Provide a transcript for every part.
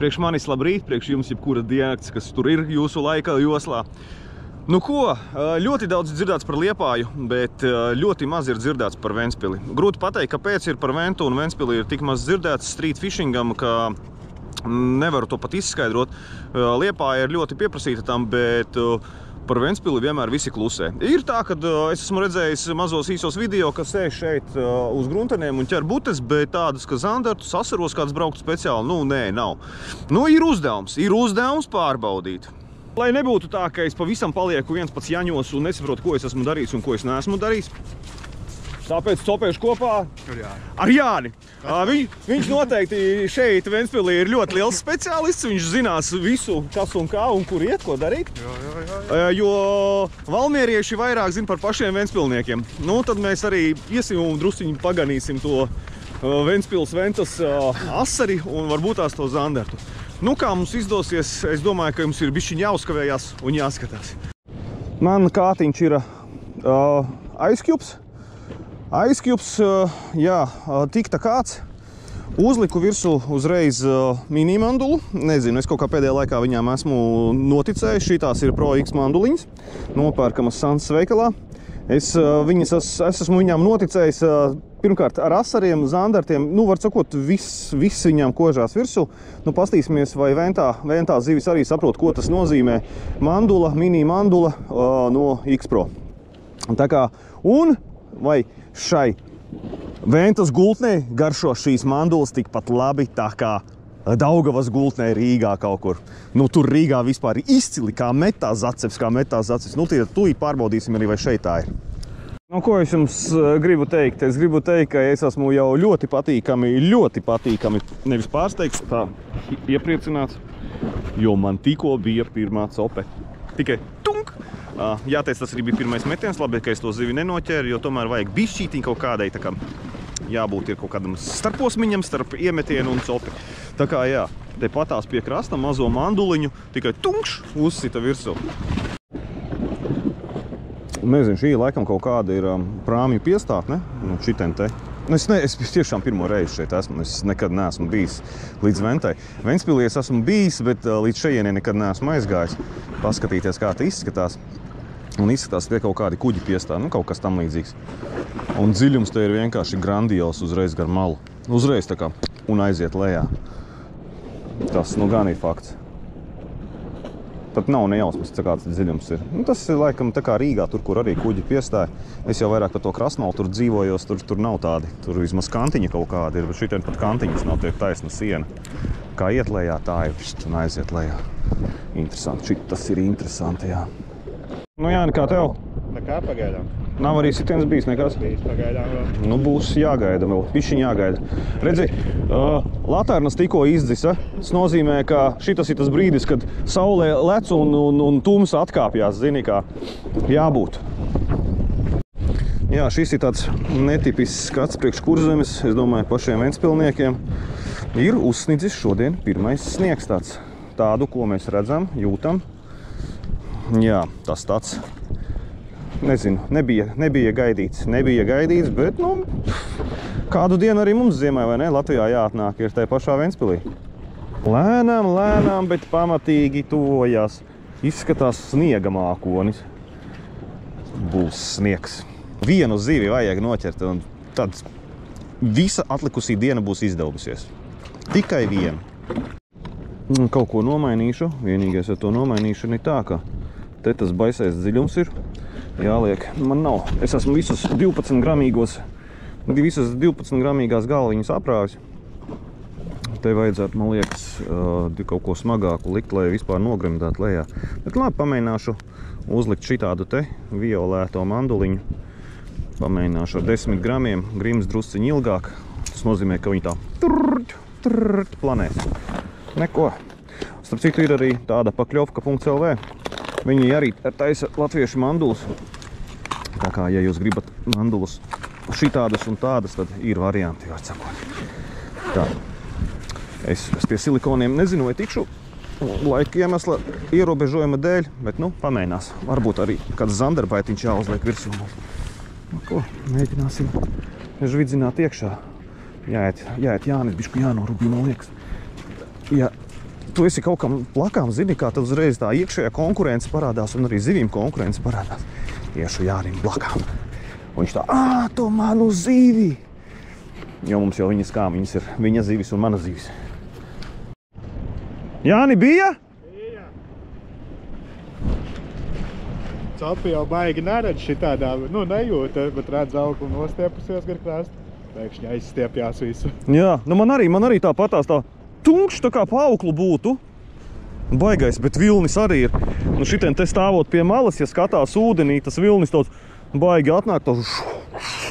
Priekš manis labrīt, priekš jums jebkura diennakts, kas tur ir jūsu laika joslā. Nu ko, ļoti daudz dzirdēts par Liepāju, bet ļoti maz ir dzirdēts par Ventspili. Grūti pateikt, kāpēc ir par Ventu un Ventspili ir tik maz dzirdēts street fishingam, ka nevaru to pat izskaidrot. Liepāja ir ļoti pieprasīta tam, bet par Ventspili vienmēr visi klusē. Ir tā, ka es esmu redzējis mazos īsos video, kas sēž šeit uz grunteniem un ķer butes, bet tādas, ka zandartus, asaros kāds braukt speciāli, nu nē, nav. Nu, ir uzdevums pārbaudīt. Lai nebūtu tā, ka es pavisam palieku viens pats jaņos un nesaprotu, ko es esmu darījis un ko es neesmu darījis. Tāpēc copēšu kopā ar Jāni. Viņš noteikti šeit Ventspilī ir ļoti liels speciālists. Viņš zinās visu, kas un kā un kur iet, ko darīt. Jo valmierieši vairāk zina par pašiem ventspilniekiem. Nu, tad mēs arī iesim un drusciņi paganīsim to Ventspils Ventas asari un varbūt tās to zandartu. Nu, kā mums izdosies, es domāju, ka jums ir bišķiņ jāuzkavējās un jāskatās. Man kātiņš ir Ice Cubes, jā, tikta kāds. Uzliku virsū uzreiz mini mandulu. Nezinu, es kaut kā pēdējā laikā viņām esmu noticējis. Šitās ir Pro X manduliņas, nopērkamas Santas veikalā. Es esmu viņām noticējis pirmkārt ar asariem, zandartiem, nu var sakot, viss viņām kožās virsū. Nu pastīsimies, vai ventā zivis arī saprot, ko tas nozīmē. Mandula, mini mandula no X-Pro. Tā kā, un vai šai Ventas gultnē garšo šīs mandulas tikpat labi tā kā Daugavas gultnē Rīgā kaut kur. Nu, tur Rīgā vispār ir izcili, kā metās zaceps. Nu, tūlīt pārbaudīsim arī, vai šeit tā ir. Nu, ko es jums gribu teikt? Es gribu teikt, ka es esmu jau ļoti patīkami, nevis pārsteigts, tā iepriecināts, jo man tikko bija pirmā cope. Tikai tunk! Jāteic, tas arī bija pirmais metiens, labi, ka es to zivi nenoķēru, jo tomēr vajag bišķītiņ kaut kādai, tā kā jābūt ir kaut kādam starposmiņam, starp iemetienu un copi. Tā kā jā, te patās pie krasta mazo manduliņu, tikai tunkš uzsita virsū. Nezinu, šī laikam kaut kāda ir prāmju piestātne, nu šitien te. Es tiešām pirmo reizi šeit esmu, es nekad neesmu bijis līdz Ventai. Ventspilī es esmu bijis, bet līdz šejienē nekad neesmu aizgājis. Paskatīties, kā te izskatās. Un izskatās, ka kaut kādi kuģi piestāv, nu kaut kas tam līdzīgs. Un dziļums te ir vienkārši grandios uzreiz gar malu. Uzreiz tā kā un aiziet lejā. Tas, nu gan ir fakts. Pat nav nejausmas, kāds dziļums ir. Nu, tas ir laikam tā kā Rīgā, tur, kur arī kuģi piestāja. Es jau vairāk par to krastmalu tur dzīvojos, tur nav tādi. Tur vismaz kantiņi kaut kādi ir, bet šitien pat kantiņas nav, tiek taisna siena. Kā iet lejā, tā ir un aiziet lejā. Interesanti, tas ir interesanti, jā. Nu Jāni, kā tev? Nekā pagaidām. Nav arī sitiens bijis nekas? Bijis pagaidām vēl. Nu būs jāgaida vēl, pišķiņ jāgaida. Redzi, latērnas tikko izdzisa. Tas nozīmē, ka šitas ir tas brīdis, kad saulē lec un tumsa atkāpjās, zini, kā jābūt. Jā, šis ir tāds netipisks skats priekš Kurzemes, es domāju, pašiem ventspilniekiem. Ir uzsnidzis šodien pirmais sniegs tāds. Tādu, ko mēs redzam, jūtam. Jā, tas tāds. Nezinu, nebija gaidīts, bet, nu, kādu dienu arī mums ziemai, vai ne, Latvijā jāatnāk ir tai pašā Ventspilī. Lēnām, bet pamatīgi tuvojās. Izskatās sniega mākonis. Būs sniegs. Vienu zivi vajag noķert, un tad visa atlikusī diena būs izdevusies. Tikai vienu. Kaut ko nomainīšu. Vienīgais ar to nomainīšanu ir tā, ka te tas baisais dziļums ir. Jāliek, man nav. Es esmu visas 12 gramīgās galviņas aprāvis. Te vajadzētu, man liekas, kaut ko smagāku likt, lai vispār nogremdētu lejā. Bet labi, pamēģināšu uzlikt šitādu te violēto manduliņu. Pamēģināšu ar 10 gramiem, grims drusciņi ilgāk. Tas nozīmē, ka viņi tā planēs. Neko. Starp citu ir arī tāda pakļovka.lv. Viņi arī taisa latviešu mandulas. Tā kā, ja jūs gribat mandulas šitādas un tādas, tad ir varianti, var sakot. Tā. Es pie silikoniem nezinu, vai tikšu laika iemesla ierobežojuma dēļ, bet, nu, pamēģinās. Varbūt arī kāds zandarbaitiņš jāuzliek virsū. Nu, ko, mēģināsim žvidzināt iekšā. Jāiet Jānis, bišku jānorubī, man liekas. Ja tu esi kaut kam plakām, zini, kā tad uzreiz tā iekšējā konkurence parādās un arī zivīm konkurence parādās. Iešu Jānim blakām. Un viņš tā, to manu zivi! Jo mums jau viņas kā, viņas ir viņa zivis un mana zivis. Jāni, bija? Bija. Copi jau baigi neredz šitādā, nejūta, bet redz auglu nostiepusies gar krāstu. Pēkšņi aizstiepjās visu. Jā, man arī tāpatās tā tunkšs tā kā pa auklu būtu. Baigais, bet vilnis arī ir. Šitien te stāvot pie malas, ja skatās ūdenī, tas vilnis tāds baigi atnāk, tāds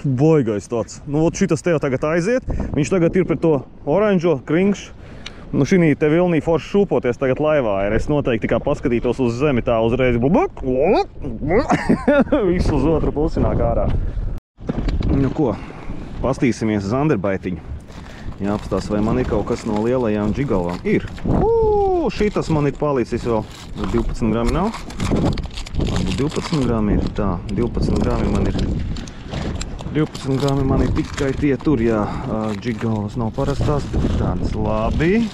baigais tāds. Šitas te jau tagad aiziet, viņš tagad ir pret to oranžo kringšu. Šī te vilnī forši šūpoties tagad laivā ir. Es noteikti kā paskatītos uz zemi tā uzreiz. Visu uz otru pusi nāk ārā. Ko? Pastīsimies zanderbaitiņu. Jāapstās, vai man ir kaut kas no lielajām džigalvām. Ir. Šitas man ir palicis vēl. 12 grami nav. Varbūt 12 grami ir. Tā, 12 grami man ir. 12 grami man ir tikai tie tur, jā. Džigalvas nav parastās, bet ir tādas labi.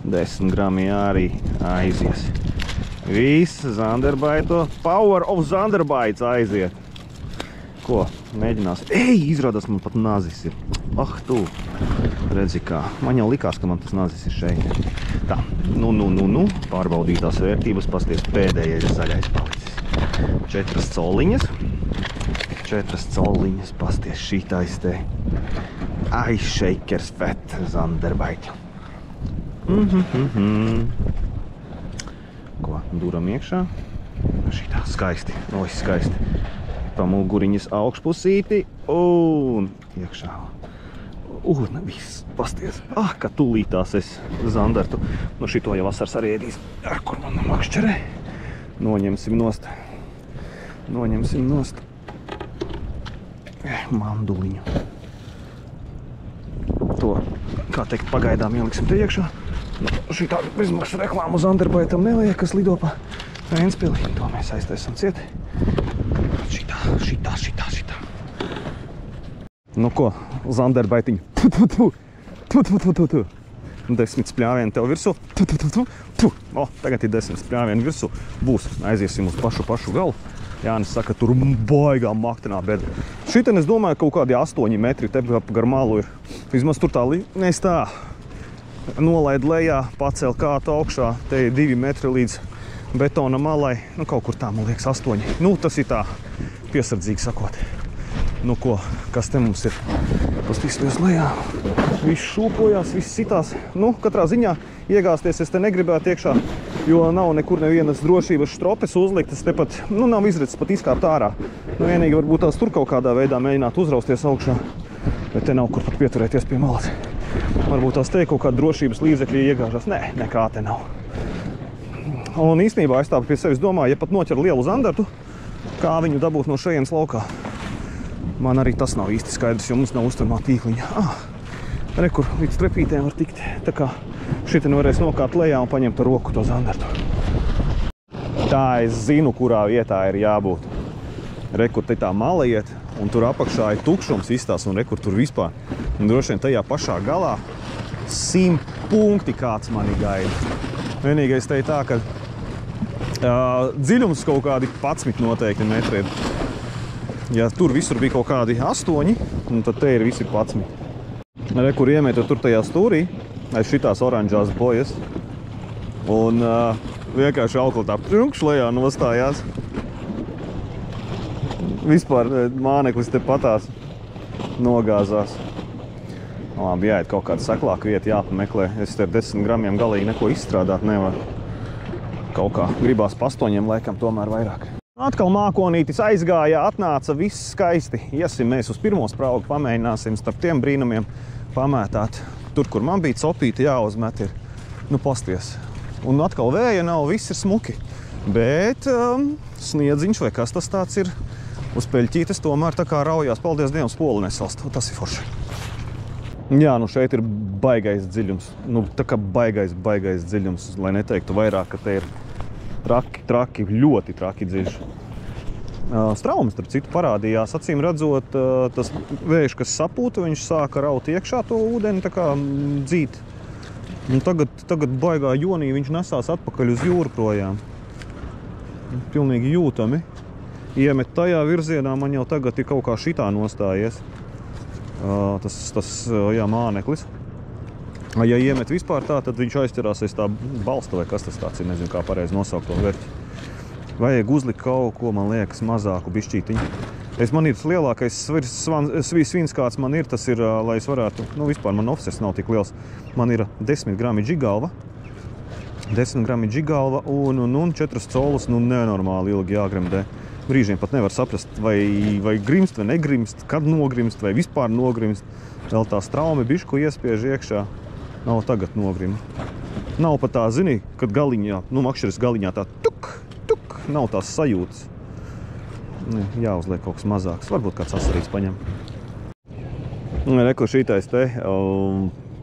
10 grami arī aizies. Viss zanderbaito. Power of zanderbaits aiziet. Ko? Mēģinās. Izrādās man pat nazis ir. Tu. Redzi kā. Man jau likās, ka man tas nazis ir šeit. Tā. Pārbaudītās vērtības. Pasties pēdējais zaļais palicis. 4 coliņas. 4 coliņas. Pasties šitais te. Shakers fat zanderbaiti. Ko? Duram iekšā. Šitā skaisti. Skaisti. Pa muguriņas augšpusīti un iekšā. Viss, pasties. Ka tūlītās es zandartu. Šito jau vasars arī ēdīs. Kur man makšķerē? Noņemsim nost. Manduliņu. To, kā teikt, pagaidām ieliksim te iekšā. Šitā bezmaksas reklāmu zanderbaitam nevajag, kas lido pa Ventspili. To mēs aiztaisam cieti. Šitā. Ko, zanderbaitiņu. 10 spļāvieni tev virsū. Tagad ir 10 spļāvieni virsū. Būs, aiziesim uz pašu galu. Jānis saka, tur baigā maktenā bedra. Šitien es domāju, kaut kādi 8 metri te gar malu ir. Vismaz tur tā nolaid lejā, pacēl kātu augšā. Te ir 2 metri līdz betona malai. Kaut kur tā, man liekas, 8. Tas ir tā piesardzīgi sakot. Ko, kas te mums ir? Pastīsimies lejā. Viss šūpojās, viss sitās. Katrā ziņā iegāsties es te negribētu iekšā, jo nav nekur nevienas drošības štropes uzliktas. Tepat, nav izredzes pat izkāpt ārā. Vienīgi varbūt tās tur kaut kādā veidā mēģināt uzrausties augšā, bet te nav kur pat pieturēties pie malas. Varbūt tās te kaut kāda drošības līdzekļi iegāžās. Nē, nekā te nav. Un īstenībā es tā pie sevis domāju, ja pat noķer lielu zandartu, kā viņu dabūt no šejienes laukā. Man arī tas nav īsti skaidrs, jo mums nav uzturmā tīkliņa. Rekur, līdz trepītēm var tikt. Tā kā šitien varēs nokāpt lejā un paņemt ar roku to zandartu. Tā es zinu, kurā vietā ir jābūt. Rekur te tā mala iet, un tur apakšā ir tukšums izstās, un rekur tur vispār. Un droši vien tajā pašā galā 100 punkti kāds mani gaida. Vienīgais te ir tā, ka dziļums kaut kādi 11 noteikti metri ir. Ja tur visur bija kaut kādi 8, tad te ir visi 11. Rekur iemēta tur tajā stūrī, aiz šitās oranžās bojas. Un vienkārši aukli tā lejā nostājās. Vispār māneklis te patās nogāzās. Labi, jāiet kaut kāda seklāka vieta, jāpameklē. Es te ar 10 gramiem galīgi neko izstrādāt nevaru. Kaut kā gribās pa 8 laikam tomēr vairāk. Atkal mākonītis aizgāja, atnāca, viss skaisti. Iesim mēs uz pirmo spraugu, pamēģināsim starp tiem brīnumiem pamētāt. Tur, kur man bija copīti jāuzmet ir, pasties. Un atkal vēja nav, viss ir smuki. Bet sniedziņš vai kas tas tāds ir uz peļķītes tomēr tā kā raujās. Paldies Dievam, spoli nesalst. Tas ir forši. Jā, šeit ir baigais dziļums. Tā kā baigais dziļums, lai neteiktu vairāk, ka te ir traki, ļoti traki dziļš. Straumi, starp citu, parādījās. Acīm redzot, tas vējš, kas sapūta, viņš sāka raut iekšā to ūdeni, tā kā dzīt. Un tagad baigā jonī viņš nesās atpakaļ uz jūru projām. Pilnīgi jūtami. Iemet tajā virzienā, man jau tagad ir kaut kā šitā nostājies. Tas māneklis. Ja iemet vispār tā, tad viņš aizķerās aiz tā balsta vai kas tas tāds ir, nezinu, kā pareizi nosaukt to vērķi. Vajag uzlikt kaut ko, man liekas, mazāku bišķītiņu. Man ir lielākais svins, kāds man ir, tas ir, lai es varētu, vispār man offsets nav tik liels. Man ir 10 grami džigalva. 10 grami džigalva un 4 colus, nenormāli ilgi jāgremdē. Brīžiem pat nevar saprast, vai grimst vai negrimst, kad nogrimst vai vispār nogrimst. Vēl tā straumi bišku iespiež iekšā. Nav tagad nogrima. Nav pat tā, zini, kad galiņā, makšķeres galiņā tā tuk, nav tās sajūtas. Jāuzliek kaut kas mazāks. Varbūt kāds asarīts paņem. Reku šitais te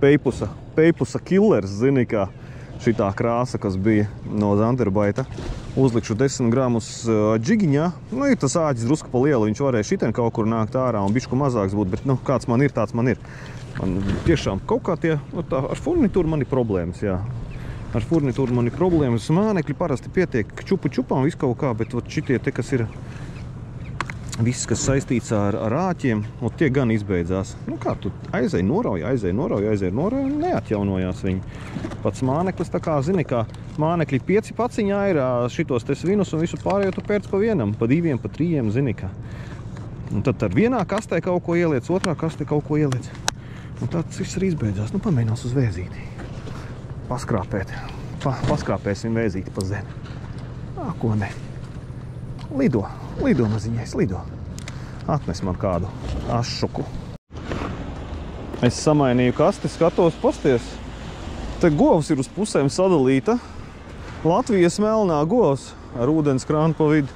Peipusa killers, zini, kā šitā krāsa, kas bija no Zanderbaita. Uzlikšu 10 gramus džigiņā. Ir tas āķis drusku pa lielu, viņš varēja šitien kaut kur nākt ārā un bišku mazāks būt, bet kāds man ir, tāds man ir. Man tiešām kaut kā ar furnitūru man ir problēmas, jā. Ar furnitūru man ir problēmas. Mānekļi parasti pietiek čupām visu kaut kā, bet šitie te, kas ir viss, kas saistīts ar āķiem, tie gan izbeidzās. Kā tu aizēji norauja, neatjaunojās viņi. Pats māneklis tā kā, zini, kā mānekļi 5 paciņā ir šitos te svinus un visu pārējo tu pērc pa vienam, pa 2, pa 3, zini, kā. Un tad ar vienā kastē kaut ko ieliec, otrā kastē kaut ko ieliec. Un tāds viss arī izbeidzās. Pamēģinās uz vēzīti. Paskrāpēt. Paskrāpēsim vēzīti pa zemi. Ko ne. Lido maziņais, lido. Atnes man kādu ašuku. Es samainīju kasti, skatos, pasties. Te govs ir uz pusēm sadalīta. Latvijas melnā govs ar ūdens krānu pa vidu.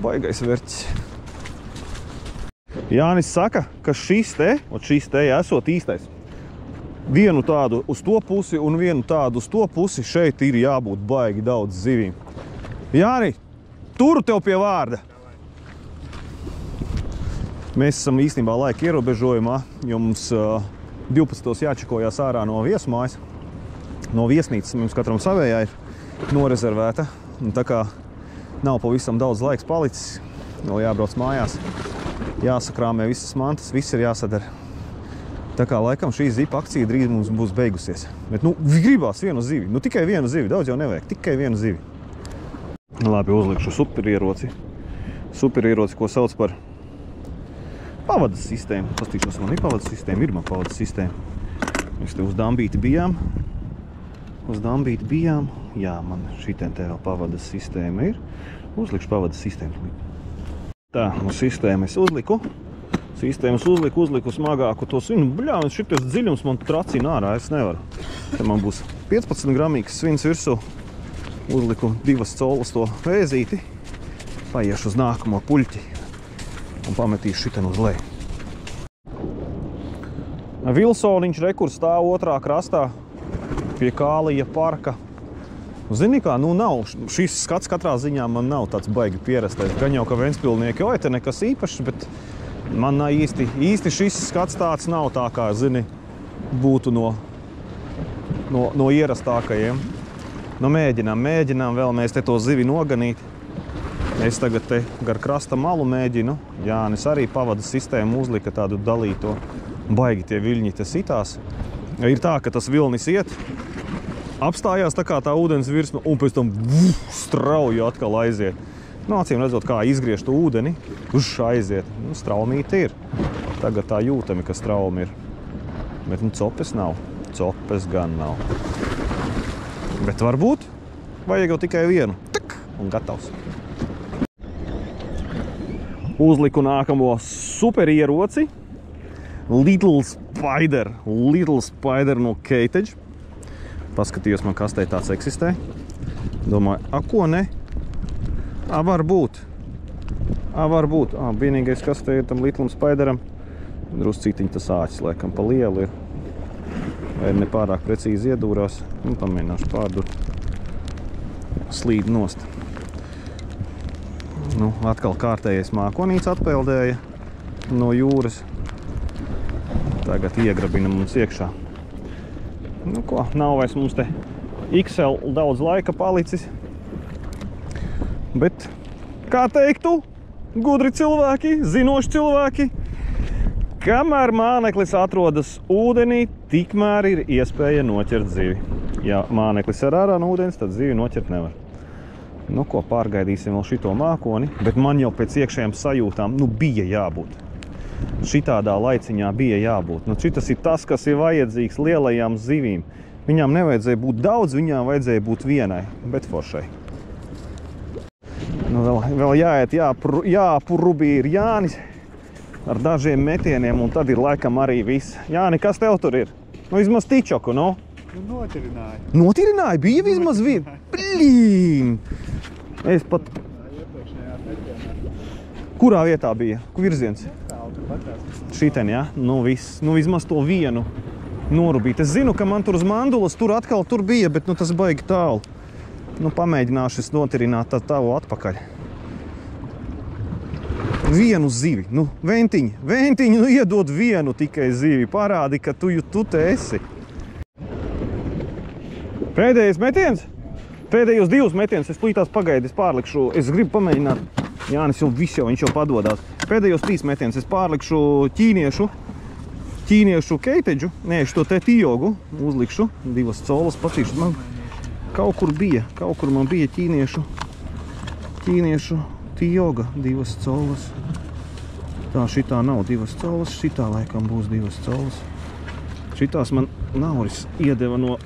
Baigais verķis. Jānis saka, ka šis te esot īstais. Vienu tādu uz to pusi un vienu tādu uz to pusi šeit ir jābūt baigi daudz zivīm. Jāni, turu tev pie vārda. Mēs esam īstenībā laika ierobežojumā, jo mums 12. jāčekojās ārā no viesmājas. No viesnīcas mums katram savējā ir norezervēta. Un tā kā nav pavisam daudz laiks palicis, vēl jābrauc mājās. Jāsakrāmē visas mantas, viss ir jāsadara. Tā kā laikam šī zipa akcija drīz mums būs beigusies. Bet gribās vienu zivi, tikai vienu zivi, daudz jau nevajag, tikai vienu zivi. Labi, uzlikšu superieroci. Superieroci, ko sauc par pavadas sistēmu. Pastīšos, man ir pavadas sistēma, ir man pavadas sistēma. Mēs te uz Dambīti bijām. Jā, man šitien te vēl pavadas sistēma ir. Uzlikšu pavadas sistēmu. Tā, sistēmu es uzliku. Uzliku smagāku to svinu. Šitais dziļums man tracina ārā, es nevaru. Te man būs 15 gramīgs svins virsū. Uzliku 2 colas to vēzīti. Paiešu uz nākamo puļķi un pametīšu šitien uz leju. Vilsoniņš rekur stāv otrā krastā pie Kālija parka. Zini kā, nav. Šis skats katrā ziņā man nav tāds baigi pierastais. Gan jau, ka Ventspilnieki, te nekas īpašs, bet man īsti šis skats tāds nav tā kā, zini, būtu no ierastākajiem. Mēģinām vēl mēs te to zivi noganīt. Es tagad te gar krasta malu mēģinu. Jānis arī pavadas sistēmu uzlika tādu dalīto. Baigi tie viļņi te sitās. Ir tā, ka tas vilnis iet, apstājās tā kā tā ūdens virsma un pēc tam strauji atkal aiziet. Acīm redzot, kā izgriež to ūdeni, aiziet. Straumīti ir. Tagad tā jūtami, ka straumi ir. Bet copes nav. Copes gan nav. Bet varbūt vajag jau tikai vienu. Tak! Un gatavs. Uzliku nākamo superieroci. Little Spider no Keitage. Paskatījos, man kastē tāds eksistē. Domāju, ko ne? Varbūt. Vienīgais kastē ir tam Little Spideram. Druscītiņ tas āķis, laikam, pa lielu ir. Vai nepārāk precīzi iedūrās. Pamēģināšu pārdurt. Slīd nost. Atkal kārtējais mākonīts atpeldēja no jūras. Tagad iegrabina mums iekšā. Nu ko, nav vairs mums te XL daudz laika palicis. Bet, kā teiktu, gudri cilvēki, zinoši cilvēki, kamēr māneklis atrodas ūdenī, tikmēr ir iespēja noķert zivi. Ja māneklis ir ārā no ūdens, tad zivi noķert nevar. Nu ko, pārgaidīsim vēl šito mākoni, bet man jau pēc iekšējām sajūtām, bija jābūt. Šitādā laiciņā bija jābūt. Šitas ir tas, kas ir vajadzīgs lielajām zivīm. Viņām nevajadzēja būt daudz, viņām vajadzēja būt vienai, bet foršai. Vēl jāiet, jāpurubī ir Jānis ar dažiem metieniem, un tad ir laikam arī viss. Jāni, kas tev tur ir? Vismaz tičoku, no? Notirināja. Notirināja? Bija vismaz viena? Blīn! Es pat... Kurā vietā bija? Kur virziens? Šiten, ja? Viss. Vismaz to vienu norubīt. Es zinu, ka man tur uz mandulas tur atkal tur bija, bet tas baigi tālu. Pamēģināšu es notirināt tavu atpakaļ. Vienu zivi. Ventiņi, iedod vienu tikai zivi. Parādi, ka tu te esi. Pēdējais metiens? Pēdējos 2 metienus es plītās pagaidu, es pārlikšu. Es gribu pamēģināt. Jānis viņš jau padodās. Pēdējos 3 metienus es pārlikšu ķīniešu keiteģu. Nē, šo te tijogu uzlikšu. 2 colas patīšu. Man kaut kur man bija ķīniešu tijoga 2 colas. Tā, šitā nav 2 colas, šitā laikam būs 2 colas. Šitās man Nauris iedeva no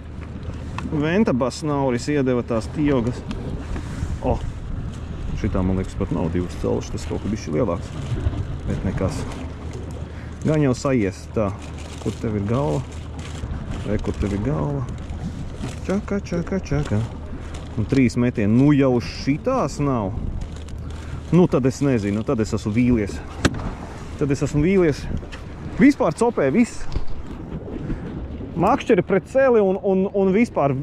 Ventabas, Nauris iedeva tās tijogas. Šitā, man liekas, pat nav 2 colas, tas kaut kā bišķi lielāks. Bet nekas. Gan jau sajies. Tā, kur tev ir galva? Kur tev ir galva? Čaka. Un 3 metieni. Jau šitās nav. Tad es nezinu, tad es esmu vīlies. Vispār copē viss. Makšķeri pret celi un vispār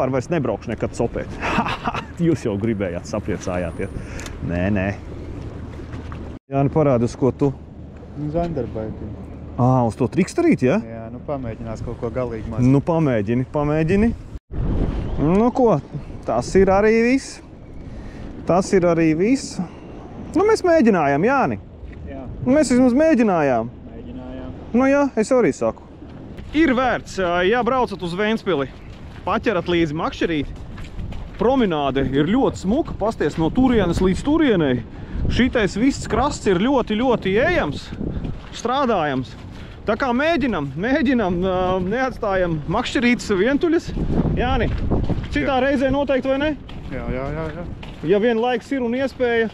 vairs nebraukšu nekad copēt. Jūs jau gribējāt, sapriecājāties. Nē. Jāni, parādi, uz ko tu? Zandarbaiti. Uz to trikstarīt, ja? Jā, pamēģinās kaut ko galīgi maz. Pamēģini. Ko, tas ir arī viss. Mēs mēģinājām, Jāni. Jā. Mēs vismaz mēģinājām. Jā, es arī saku. Ir vērts, ja braucat uz Ventspili, paķerat līdzi makšķerīti. Promenāde ir ļoti smuka, pasties no turienes līdz turienei. Šitais viss krasts ir ļoti, ļoti ejams, strādājams. Tā kā mēģinam, neatstājam makšķerītes vientuļas. Jāni, citā reizē noteikti, vai ne? Jā. Ja vien laiks ir un iespēja,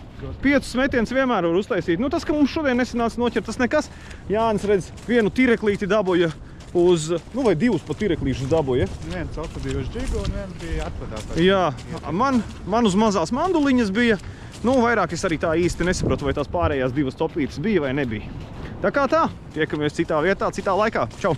5 metienus vienmēr var uztaisīt. Tas, ka mums šodien nesanāca noķert, tas nekas. Jānis redz, vienu tireklīti dabūja vai 2 pat tireklīšus dabūja. Viens atpadīja uz džigu un viens bija atpadās. Jā, man uz mazās manduliņas bija. Vairāk es arī tā īsti nesapratu, vai tās pārējās 2 topītes bija vai nebija. Tā kā tā, tiekamies citā vietā, citā laikā. Čau!